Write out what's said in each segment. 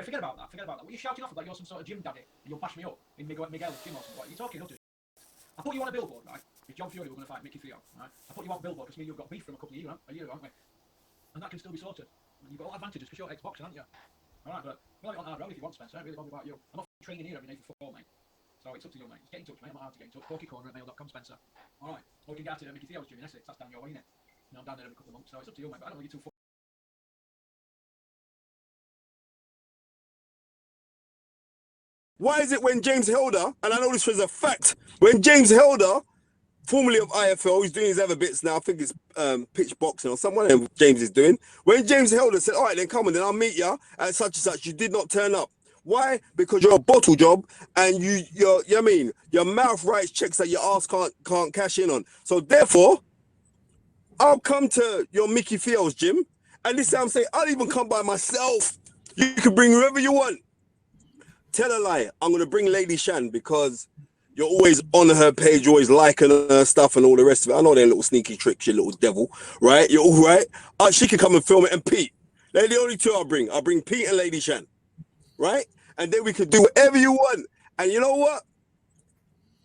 forget about that. Forget about that. What are you shouting off about? You're some sort of gym daddy. And you'll bash me up in Miguel's gym or something. What are you talking utter? I put you on a billboard, right? If John Fury were going to fight Mickey Theo, right? I put you on a billboard because me and you've got beef from a couple of years, a year ago, haven't we? And that can still be sorted. And you've got all advantages because you're ex-boxer, aren't you? Alright, but we'll have it on hard road if you want, Spencer. I really bother about you. I'm not training here every day for 4, mate. So it's up to you, mate. Just get in touch, mate. I'm not hard to get in touch. PORKY@mail.com, Spencer. Alright. Or you can get to Mickey Theo's gym in Essex. That's down your way, innit? You know, I'm down there every couple of months. So it's up to you, mate. But I don't know you two. Why is it when James Hilder, and I know this was a fact, when James Hilder, formerly of IFL, he's doing his other bits now, I think it's pitch boxing or something James is doing. When James Hilder said, all right, then come on, then I'll meet you at such and such, you did not turn up. Why? Because you're a bottle job and your mouth writes checks that your ass can't cash in on. So therefore, I'll come to your Mickey Theo's gym, and this time I'm saying, I'll even come by myself. You can bring whoever you want. Tell a lie. I'm going to bring Lady Shan because you're always on her page, always liking her stuff and all the rest of it. I know they're little sneaky tricks, you little devil, right? You're all right. She can come and film it. And Pete. They're the only two I'll bring. I'll bring Pete and Lady Shan, right? And then we can do whatever you want. And you know what?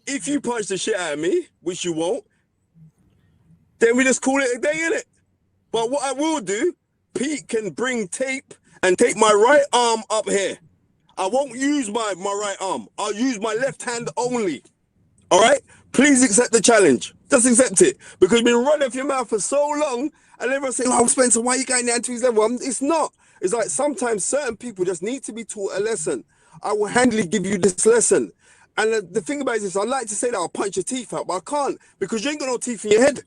If you punch the shit out of me, which you won't, then we just call it a day, innit? But what I will do, Pete can bring tape and take my right arm up here. I won't use my right arm. I'll use my left hand only. All right? Please accept the challenge. Just accept it. Because you've been running off your mouth for so long, and everyone's saying, oh, Spencer, why are you going down to his level? It's not. It's like sometimes certain people just need to be taught a lesson. I will handily give you this lesson. And the thing about it is this, I like to say that I'll punch your teeth out, but I can't because you ain't got no teeth in your head.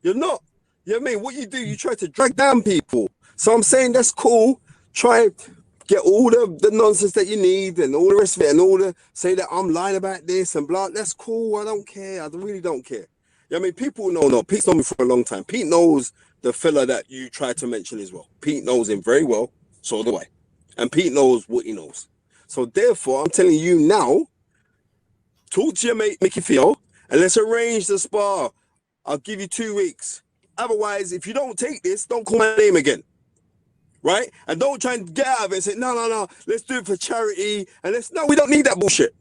You're not. You know what I mean? What you do, you try to drag down people. So I'm saying that's cool. Try get all the nonsense that you need and all the rest of it and all the say that I'm lying about this and blah. That's cool. I don't care. I really don't care. You know what I mean? People know. Pete's known me for a long time. Pete knows the fella that you tried to mention as well. Pete knows him very well. So do I. And Pete knows what he knows. So therefore, I'm telling you now, talk to your mate Mickey Theo and let's arrange the spar. I'll give you 2 weeks. Otherwise, if you don't take this, don't call my name again. Right? And don't try and get out of it and say, no, let's do it for charity. And no, we don't need that bullshit.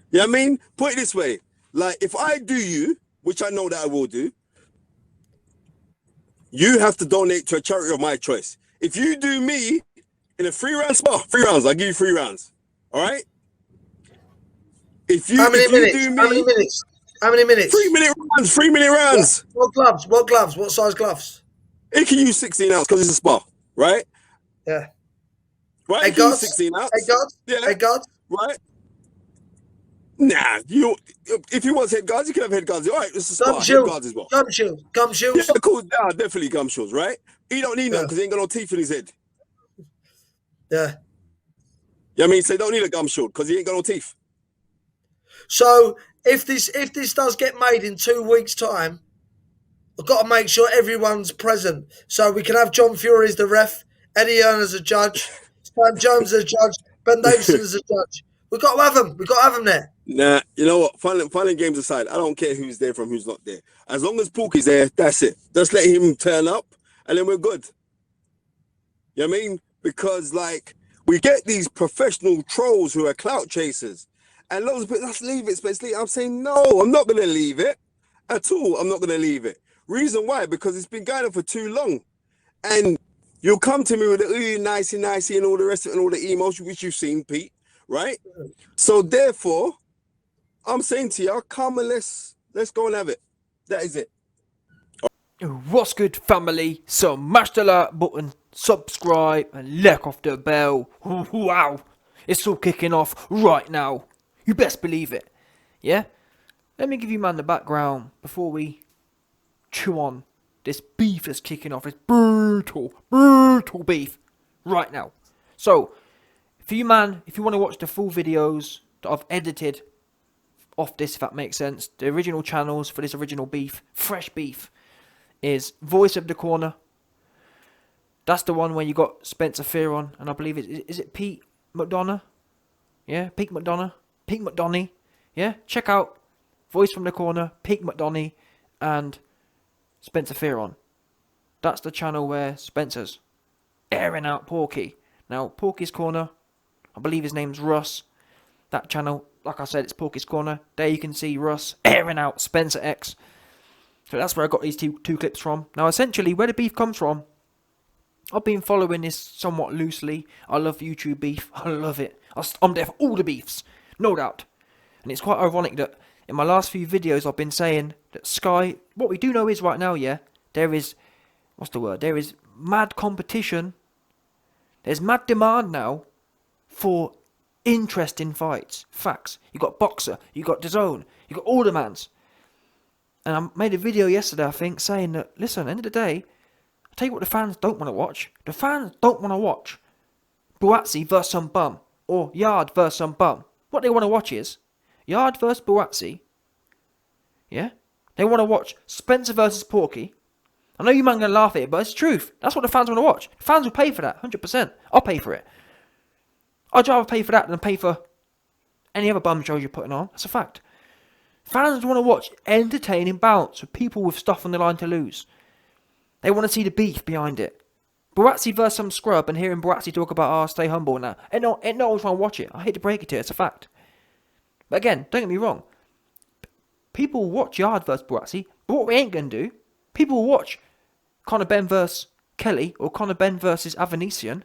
You know what I mean? Put it this way. Like, if I do you, which I know that I will do, you have to donate to a charity of my choice. If you do me in a 3-round spar, 3 rounds, I'll give you 3 rounds. All right? How many minutes? 3-minute rounds, 3-minute rounds. What gloves? What gloves? What size gloves? It can use 16 ounce because it's a spar, right? Yeah. Right? Egg guards? 16 ounce. Egg guards? Yeah. Egg guards? Right? Nah, if you want head guards, you can have head guards. All right, it's a spar. Head guards as well. Gum shields. Yeah, cool. Nah, definitely gum shields, right? He don't need none because he ain't got no teeth in his head. Yeah. You know what I mean? So he don't need a gum shield because he ain't got no teeth. So if this does get made in 2 weeks' time, I've got to make sure everyone's present. So we can have John Fury as the ref, Eddie Hearn as a judge, Stan Jones as a judge, Ben Davison as a judge. We've got to have them. We've got to have them there. Nah, you know what? Fun and games aside, I don't care who's there from who's not there. As long as Porky's there, that's it. Just let him turn up and then we're good. You know what I mean? Because, like, we get these professional trolls who are clout chasers. And loads of people, let's leave it, especially. I'm saying, no, I'm not going to leave it at all. I'm not going to leave it. Reason why? Because it's been going on for too long. And you'll come to me with the nicey and all the rest of it and all the emails, which you've seen, Pete, right? So therefore, I'm saying to you, come and let's go and have it. That is it. What's good, family? So mash the like button, subscribe, and lick off the bell. Wow, it's all kicking off right now. You best believe it. Yeah? Let me give you, man, the background before we chew on this beef that's kicking off. It's brutal beef right now. So, for you, man, if you want to watch the full videos that I've edited off this, if that makes sense, the original channels for this original beef, fresh beef, is Voice of the Corner. That's the one where you got Spencer Fearon, and I believe is it Pete McDonough? Yeah, Pete McDonough. Pete McDonough. Yeah, check out Voice from the Corner, Pete McDonough, and Spencer Fearon. That's the channel where Spencer's airing out Porky. Now, Porky's Corner, I believe his name's Russ. That channel, like I said, it's Porky's Corner. There you can see Russ airing out Spencer X. So that's where I got these two clips from. Now, essentially, where the beef comes from, I've been following this somewhat loosely. I love YouTube beef. I love it. I'm there for all the beefs, no doubt. And it's quite ironic that in my last few videos I've been saying that Sky, what we do know is right now, yeah, there is, there is mad competition. There's mad demand now for interesting fights. Facts. You got Boxer, you got DAZN, you got all the mans. And I made a video yesterday, I think, saying that, listen, at the end of the day, I'll tell you what the fans don't want to watch. The fans don't want to watch Buatsi versus some bum, or Yard versus some bum. What they want to watch is Yard versus Buatsi. Yeah? They want to watch Spencer versus Porky. I know you man gonna laugh at it, but it's the truth. That's what the fans want to watch. The fans will pay for that, 100%. I'll pay for it. I'd rather pay for that than pay for any other bum shows you're putting on. That's a fact. Fans want to watch entertaining bouts with people with stuff on the line to lose. They want to see the beef behind it. Buatsi versus some scrub, and hearing Buatsi talk about, stay humble and that. And no one's trying to watch it. I hate to break it to you, it's a fact. But again, don't get me wrong. People watch Yard versus Buatsi, but what we ain't going to do, people will watch Conor Benn versus Kelly, or Conor Benn versus Avanesian.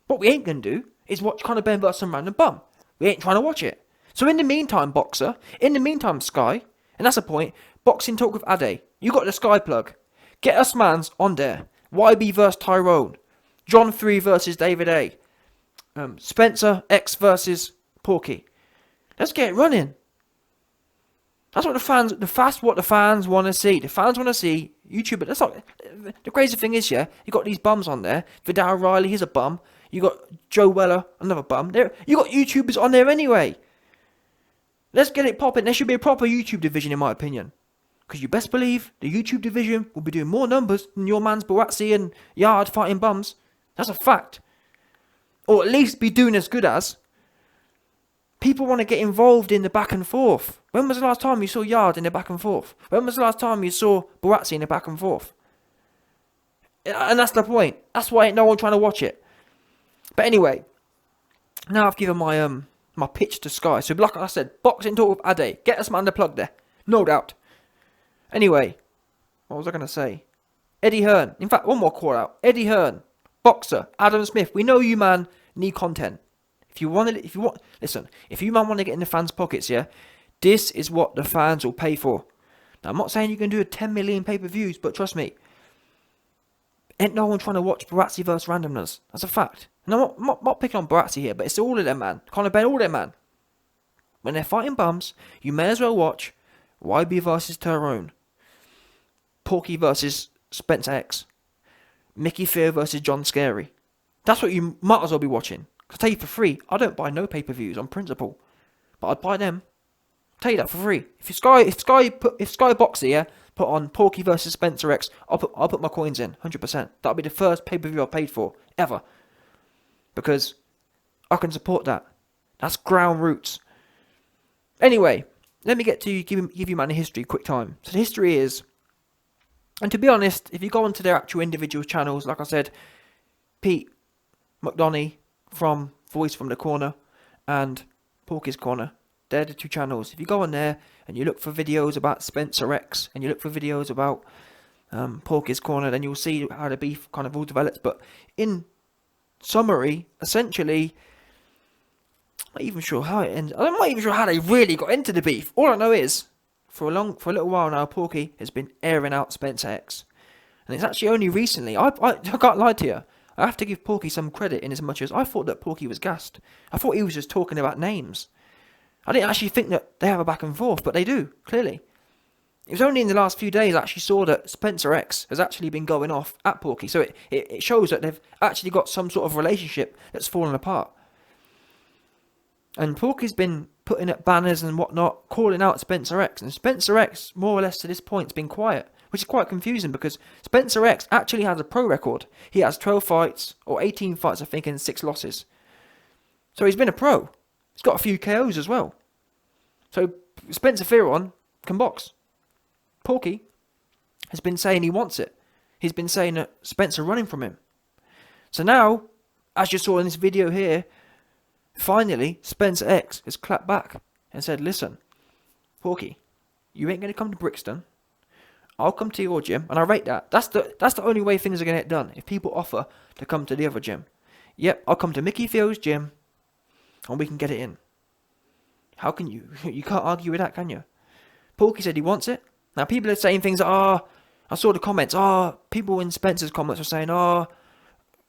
What we ain't going to do is watch Conor Benn versus some random bum. We ain't trying to watch it. So in the meantime, Boxer, in the meantime, Sky, and that's the point, Boxing Talk with Ade, you got the Sky plug. Get us mans on there. YB versus Tyrone. John 3 versus David A. Spencer X versus Porky. Let's get it running. That's what the fans want to see. The fans want to see YouTuber. That's not, the crazy thing is, yeah, you got these bums on there. Vidal Riley, he's a bum. You got Joe Weller, another bum. You got YouTubers on there anyway. Let's get it popping. There should be a proper YouTube division, in my opinion. Because you best believe the YouTube division will be doing more numbers than your man's Buatsi and Yard fighting bums. That's a fact. Or at least be doing as good as. People want to get involved in the back and forth. When was the last time you saw Yard in the back and forth? When was the last time you saw Buatsi in the back and forth? And that's the point. That's why ain't no one trying to watch it. But anyway, now I've given my my pitch to Sky. So like I said, Boxing Talk with Ade. Get us man the plug there. No doubt. Anyway, what was I going to say? Eddie Hearn. In fact, one more call out. Eddie Hearn, Boxer, Adam Smith. We know you, man, need content. If you man want to get in the fans' pockets, yeah, this is what the fans will pay for. Now, I'm not saying you can do a 10 million pay-per-views, but trust me, ain't no one trying to watch Buatsi versus randomness. That's a fact. And I'm not picking on Buatsi here, but it's all of them, man. Conor Benn, all them, man. When they're fighting bums, you may as well watch YB versus Tyrone, Porky versus Spencer X, Mickey Fear versus John Scary. That's what you might as well be watching. I'll tell you for free, I don't buy no pay-per-views on principle, but I'd buy them. I'll tell you that for free. If Sky Boxer, yeah, put on Porky versus Spencer X, I'll put my coins in, 100%. That'll be the first pay-per-view I paid for ever, because I can support that. That's ground roots. Anyway, let me get to give you man a history, quick time. So the history is, and to be honest, if you go onto their actual individual channels, like I said, Pete McDonough from Voice from the Corner and Porky's Corner, they're the two channels. If you go on there and you look for videos about Spencer X and you look for videos about Porky's Corner, then you'll see how the beef kind of all develops. But in summary, essentially, I'm not even sure how it ends. I'm not even sure how they really got into the beef. All I know is, for a little while now, Porky has been airing out Spencer X, and it's actually only recently. I can't lie to you. I have to give Porky some credit in as much as I thought that Porky was gassed. I thought he was just talking about names. I didn't actually think that they have a back and forth, but they do, clearly. It was only in the last few days I actually saw that Spencer X has actually been going off at Porky. So it shows that they've actually got some sort of relationship that's fallen apart. And Porky's been putting up banners and whatnot, calling out Spencer X. And Spencer X, more or less to this point, has been quiet. Which is quite confusing because Spencer X actually has a pro record. He has 12 fights, or 18 fights I think, and 6 losses. So he's been a pro. He's got a few KOs as well. So Spencer Fearon can box. Porky has been saying he wants it. He's been saying that Spencer running from him. So now, as you saw in this video here, finally, Spencer X has clapped back and said, listen, Porky, you ain't going to come to Brixton. I'll come to your gym, and I rate that. That's the only way things are going to get done, if people offer to come to the other gym. Yep, I'll come to Mickey Field's gym, and we can get it in. How can you? You can't argue with that, can you? Porky said he wants it. Now, people are saying things like, I saw the comments, people in Spencer's comments were saying,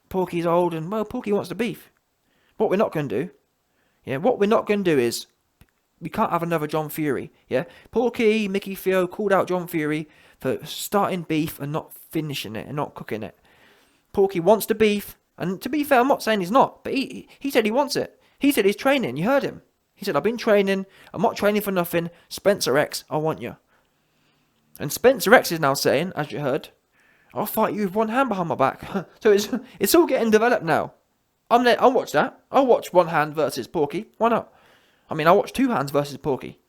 Porky's old, and, well, Porky wants the beef. What we're not going to do, what we're not going to do is, we can't have another John Fury, Porky, Mickey Theo called out John Fury for starting beef and not finishing it and not cooking it. Porky wants the beef, and to be fair, I'm not saying he's not, but he said he wants it. He said he's training, you heard him. He said, I've been training, I'm not training for nothing, Spencer X, I want you. And Spencer X is now saying, as you heard, I'll fight you with one hand behind my back. So it's all getting developed now. I'll watch that. I'll watch one hand versus Porky. Why not? I mean, I'll watch two hands versus Porky.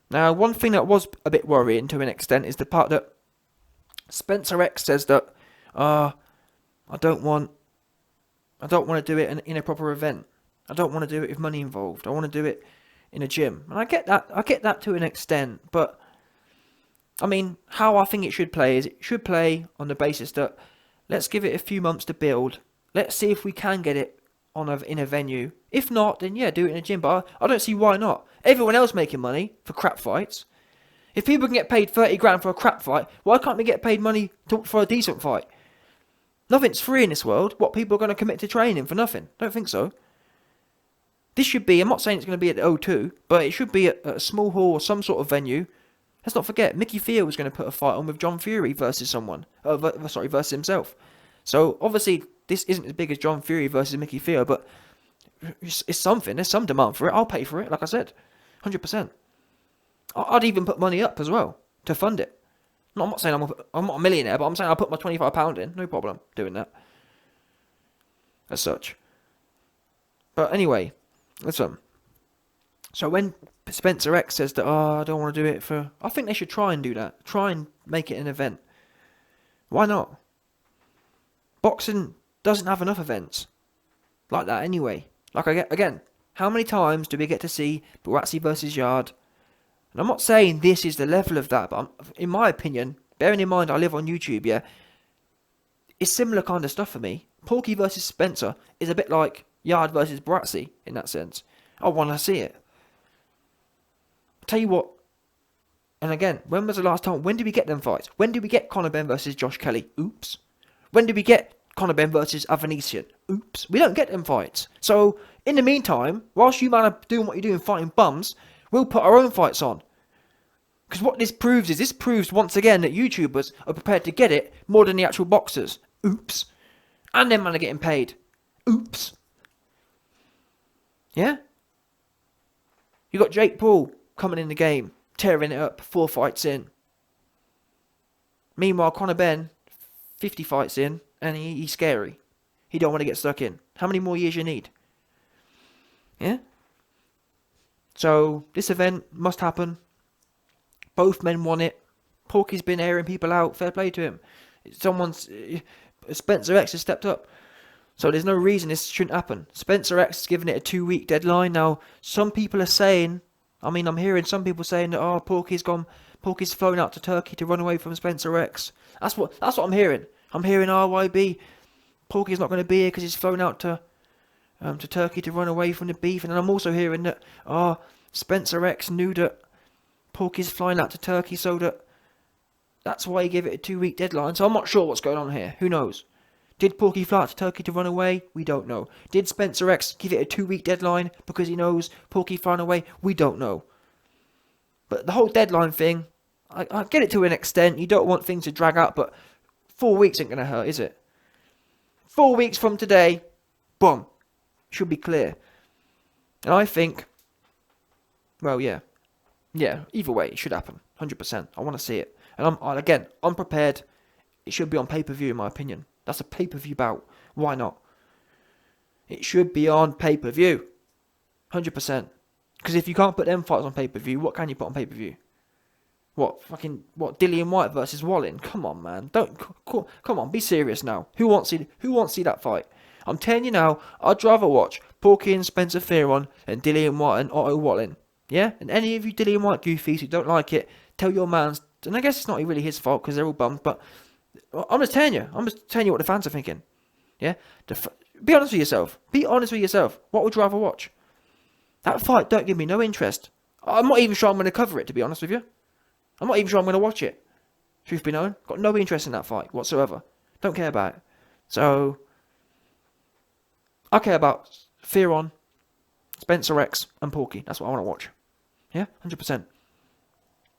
Now, one thing that was a bit worrying to an extent is the part that Spencer X says that, I don't want to do it in a proper event. I don't want to do it with money involved. I want to do it in a gym. And I get that to an extent, but I mean, how I think it should play is it should play on the basis that let's give it a few months to build. Let's see if we can get it in a venue. If not, then yeah, do it in a gym. But I don't see why not. Everyone else making money for crap fights. If people can get paid 30 grand for a crap fight, why can't we get paid money for a decent fight? Nothing's free in this world. What, people are going to commit to training for nothing? Don't think so. This should be, I'm not saying it's going to be at the O2, but it should be at a small hall or some sort of venue. Let's not forget, Mickey Theo was going to put a fight on with John Fury versus someone. Versus himself. So, obviously, this isn't as big as John Fury versus Mickey Theo, but it's something. There's some demand for it. I'll pay for it, like I said. 100%. I'd even put money up as well to fund it. No, I'm not saying I'm not a millionaire, but I'm saying I'll put my £25 in. No problem doing that. As such. But anyway, listen. So when Spencer X says that, I don't want to do it for... I think they should try and do that. Try and make it an event. Why not? Boxing doesn't have enough events like that anyway. Again, how many times do we get to see Buatsi versus Yard? And I'm not saying this is the level of that, but in my opinion, bearing in mind I live on YouTube, it's similar kind of stuff for me. Porky versus Spencer is a bit like Yard versus Buatsi in that sense. I want to see it. Tell you what, and again, when was the last time? When did we get them fights? When did we get Conor Benn versus Josh Kelly? Oops. When did we get Conor Benn versus Avanesian? Oops. We don't get them fights. So, in the meantime, whilst you man are doing what you're doing, fighting bums, we'll put our own fights on. Because what this proves once again that YouTubers are prepared to get it more than the actual boxers. Oops. And them man are getting paid. Oops. Yeah? You got Jake Paul coming in the game, tearing it up, 4 fights in. Meanwhile, Conor Benn, 50 fights in, and he's scary. He don't want to get stuck in. How many more years you need? Yeah? So, this event must happen. Both men want it. Porky's been airing people out. Fair play to him. Spencer X has stepped up. So there's no reason this shouldn't happen. Spencer X has given it a 2-week deadline. Now, some people are saying... I'm hearing some people saying that, Porky's flown out to Turkey to run away from Spencer X. That's what I'm hearing. I'm hearing RYB, Porky's not going to be here because he's flown out to Turkey to run away from the beef. And then I'm also hearing that, Spencer X knew that Porky's flying out to Turkey, so that's why he gave it a 2-week deadline. So I'm not sure what's going on here. Who knows? Did Porky fly out to Turkey to run away? We don't know. Did Spencer X give it a 2-week deadline because he knows Porky flying away? We don't know. But the whole deadline thing, I get it to an extent. You don't want things to drag out, but 4 weeks ain't going to hurt, is it? 4 weeks from today, boom, should be clear. And I think, well, yeah, either way, it should happen, 100%. I want to see it. And I'm prepared. It should be on pay-per-view, in my opinion. That's a pay-per-view bout. Why not? It should be on pay-per-view. 100%. Because if you can't put them fights on pay-per-view, what can you put on pay-per-view? What, Dillian White versus Wallin? Come on, man. Come on, be serious now. Who wants to see that fight? I'm telling you now, I'd rather watch Porky and Spencer Fearon than Dillian White and Otto Wallin. Yeah? And any of you Dillian White goofies who don't like it, tell your mans, and I guess it's not really his fault because they're all bummed, but I'm just telling you what the fans are thinking. Yeah? Be honest with yourself. Be honest with yourself. What would you rather watch? That fight don't give me no interest. I'm not even sure I'm going to cover it, to be honest with you. I'm not even sure I'm going to watch it. Truth be known, got no interest in that fight whatsoever. Don't care about it. So, I care about Fearon, Spencer X, and Porky. That's what I want to watch. Yeah, 100%.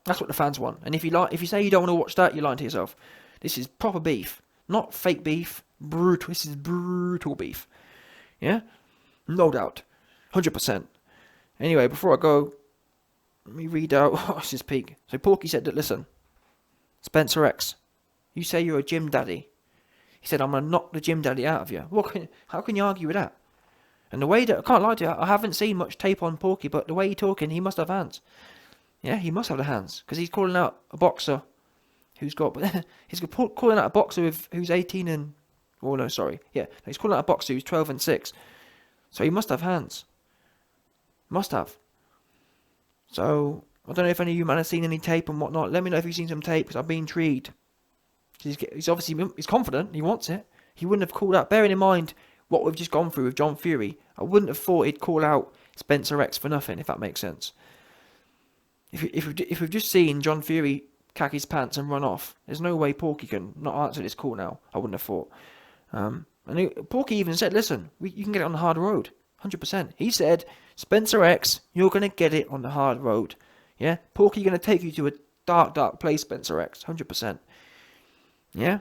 That's what the fans want. And if you say you don't want to watch that, you're lying to yourself. This is proper beef, not fake beef. Brutal. This is brutal beef. Yeah, no doubt, 100%. Anyway, before I go, let me read out. What's his peak? So Porky said that, listen, Spencer X, you say you're a gym daddy. He said, I'm going to knock the gym daddy out of you. How can you argue with that? And the way that, I can't lie to you, I haven't seen much tape on Porky, but the way he's talking, he must have hands. Yeah, he must have the hands. Because he's calling out a boxer who's got, he's calling out a boxer who's 18 and, oh no, sorry. Yeah, he's calling out a boxer who's 12 and 6. So he must have hands. Must have. So, I don't know if any of you man have seen any tape and whatnot. Let me know if you've seen some tape, because I've been intrigued. He's obviously, he's confident, he wants it. He wouldn't have called out, bearing in mind what we've just gone through with John Fury, I wouldn't have thought he'd call out Spencer X for nothing, if that makes sense. If we've just seen John Fury cack his pants and run off, there's no way Porky can not answer this call now, I wouldn't have thought. Porky even said, listen, you can get it on the hard road, 100%. He said, Spencer X, you're going to get it on the hard road. Yeah? Porky going to take you to a dark, dark place, Spencer X, 100%. Yeah?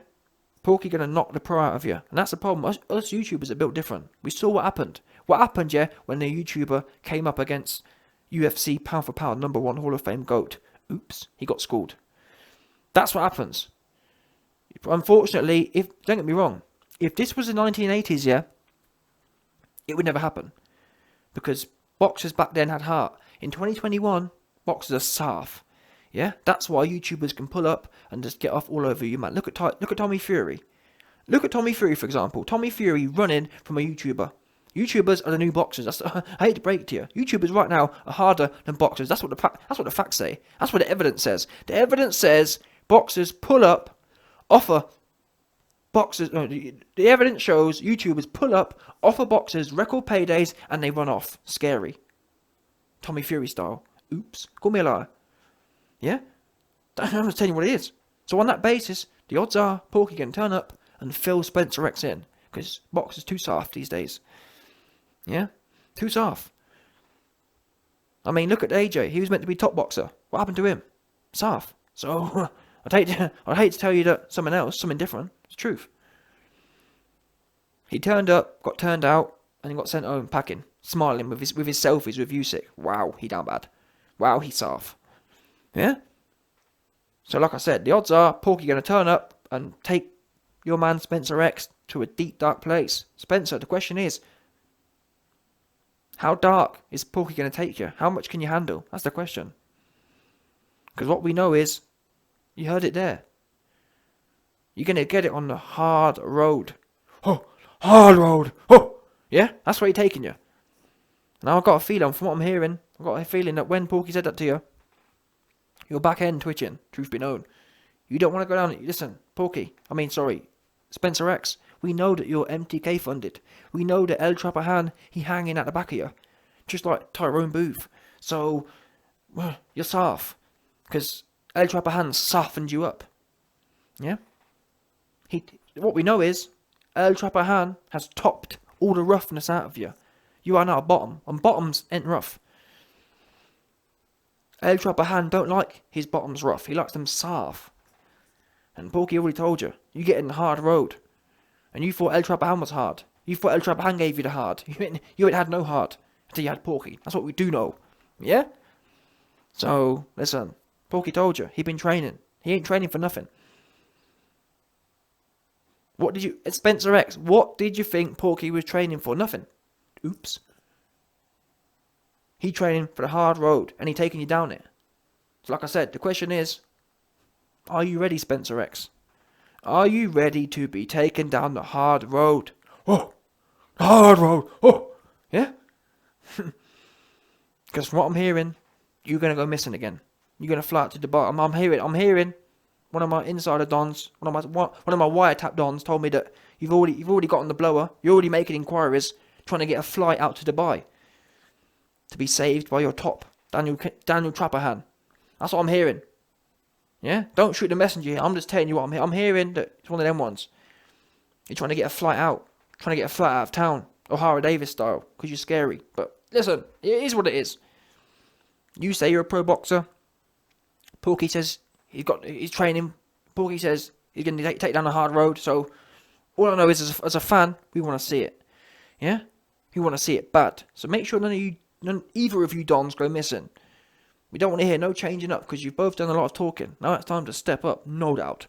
Porky going to knock the pro out of you. And that's the problem. Us YouTubers are built different. We saw what happened. What happened, yeah, when the YouTuber came up against UFC pound for pound #1 Hall of Fame GOAT. Oops, he got schooled. That's what happens. Unfortunately, don't get me wrong, if this was the 1980s, yeah, it would never happen. Because boxers back then had heart. In 2021, boxers are soft. Yeah, that's why YouTubers can pull up and just get off all over you, man. Look at Tommy Fury. Look at Tommy Fury, for example. Tommy Fury running from a YouTuber. YouTubers are the new boxers. I hate to break it to you. YouTubers right now are harder than boxers. That's what the facts say. That's what the evidence says. The evidence says boxers pull up, offer boxers. No, the evidence shows YouTubers pull up, offer boxers record paydays, and they run off. Scary. Tommy Fury style. Oops. Call me a liar. Yeah? I'm just telling you what it is. So on that basis, the odds are Porky can turn up and fill Spencer X in. Because boxers too soft these days. Yeah? Too soft. I mean, look at AJ. He was meant to be top boxer. What happened to him? Soft. So, I'd hate to tell you that something different. It's the truth. He turned up, got turned out, and he got sent home packing. Smiling with his selfies with Usyk. Wow, he down bad. Wow, he's soft. Yeah? So like I said, the odds are Porky going to turn up and take your man Spencer X to a deep, dark place. Spencer, the question is, how dark is Porky going to take you? How much can you handle? That's the question. Because what we know is, you heard it there. You're going to get it on the hard road. Oh, hard road. Oh, yeah? That's where he's taking you. Now I've got a feeling, from what I'm hearing, I've got a feeling that when Porky said that to you, your back end twitching, truth be known. You don't want to go down. Listen, Spencer X, we know that you're MTK funded. We know that El Trapahan, he hanging at the back of you. Just like Tyrone Booth. So, you're soft. Because El Trapahan softened you up. Yeah? What we know is, El Trapahan has topped all the roughness out of you. You are now bottom. And bottoms ain't rough. El Trapahan don't like his bottoms rough. He likes them soft. And Porky already told you. You get in the hard road. And you thought El Trapahan was hard. You thought El Trapahan gave you the hard. You ain't had no hard until you had Porky. That's what we do know. Yeah? So, listen. Porky told you. He been training. He ain't training for nothing. Spencer X, what did you think Porky was training for? Nothing. Oops. He training for the hard road, and he taking you down it. So like I said, the question is, are you ready, Spencer X? Are you ready to be taken down the hard road? Oh, Hard road. Oh, yeah. Because from what I'm hearing, you're gonna go missing again. You're gonna fly out to Dubai. I'm hearing. One of my insider dons, one of my wiretap dons, told me that you've already gotten the blower. You're already making inquiries, trying to get a flight out to Dubai to be saved by your top Daniel Trapperhan. That's what I'm hearing. Yeah, don't shoot the messenger. I'm just telling you what I'm hearing that it's one of them ones. You're trying to get a flight out, of town, O'Hara Davis style, because you're scary. But listen, it is what it is. You say you're a pro boxer. Porky says he's training. Porky says he's going to take down a hard road. So all I know is, as a fan, we want to see it. Yeah, we want to see it bad. So make sure either of you dons go missing. We don't want to hear no changing up, because you've both done a lot of talking. Now it's time to step up, no doubt.